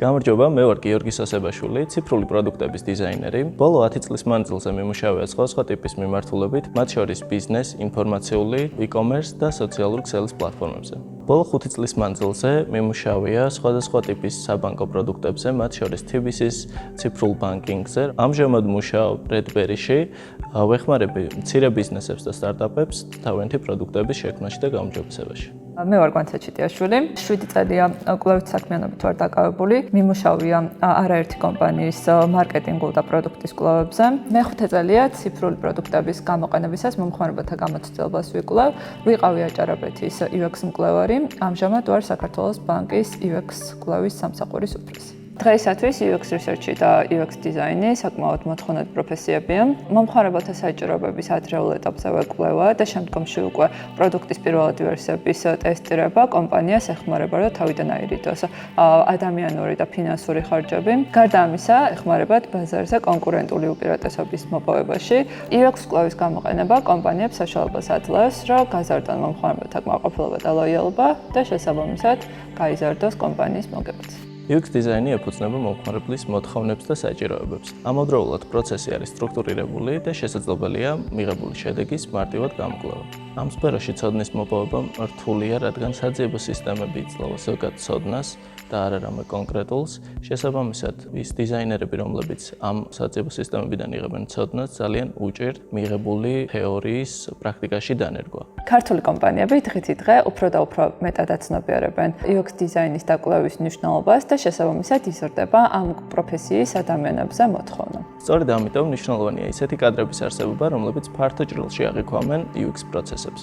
გამარჯობა, მე ვარ გიორგი სოსებაშვილი, ციფრული პროდუქტების დიზაინერი. ბოლო 10 წლის მანძილზე მიმუშავია სხვა ტიპის მიმართულებით, მათ შორის ბიზნეს, ინფორმაციული, e-commerce და სოციალური ქსელის პლატფორმებზე. ბოლო 5 წლის მანძილზე მიმუშავია სხვადასხვა ტიპის საბანკო პროდუქტებზე, მათ შორის TBC-ის ციფრულ ბანკინგზე. ამჟამად მუშაობ ერთ-ერთში, ვეხმარები მცირე ბიზნესებს და სტარტაპებს თავიანთი პროდუქტების შექმნაში და გაუმჯობესებაში. მე ვარ განახლებული, 7 წელია კვლევით საქმიანობით ვარ დაკავებული. მიმუშავია არაერთი კომპანიის მარკეტინგულ და პროდუქტის კვლევებზე. მე-5 წელია ციფრული პროდუქტების გამოყენებისას მომხმარებელთა გამოცდილებას ვიკვლევ. ვიყავი აჭარაბეთის UX მკვლევარი. ამჟამად ვარ საქართველოს ბანკის UX კვლევის სამსახურის უფროსი. დღეისათვის UX research-ი და UX დიზაინი საკმაოდ მოთხოვნად პროფესიებია. მომხმარებელთა საჭიროებების ადრეულ ეტაპზე ვეკვლევა და შემდგომში უკვე პროდუქტის პირველადი ვერსიების ტესტირება კომპანიას ეხმარება და თავიდან აირიდოს ადამიანური და ფინანსური ხარჯები. გარდა ამისა, ეხმარებათ ბაზარზე კონკურენტული უპირატესობის მოპოვებაში. UX კვლევის გამოყენება კომპანიებს საშუალებას აძლევს, რომ გაზარდონ მომხმარებელთა კმაყოფილება და ლოიალობა და შესაბამისად გაიზარდოს კომპანიის მოგებაც. UX დიზაინი ეფუძნება მომხმარებლის მოთხოვნებს და საჭიროებებს. ამავდროულად პროცესი არის სტრუქტურირებული და შესაძლებელია მიღებული შედეგის მარტივად გამკვლევა. ამ სფეროში ცოდნის მოპოვება რთულია, რადგან საძიებო სისტემები იძლევა ზოგად ცოდნას და არა რამე კონკრეტულს. შესაბამისად, ის დიზაინერები, რომლებიც ამ საძიებო სისტემებიდან იღებენ ცოდნას, ძალიან უჭირთ მიღებული თეორიის პრაქტიკაში დანერგვა. ქართული კომპანიები დღითი დღე უფრო და უფრო მეტად აცნობიერებენ UX დიზაინის და კვლევის მნიშვნელობას და შესაბამისად იზრდება ამ პროფესიის ადამიანებზე მოთხოვნა. სწორედ ამიტომ მნიშვნელოვანია ისეთი კადრების არსებობა, რომლებიც ფართო ჭრილში აღიქვამენ UX პროცესებს.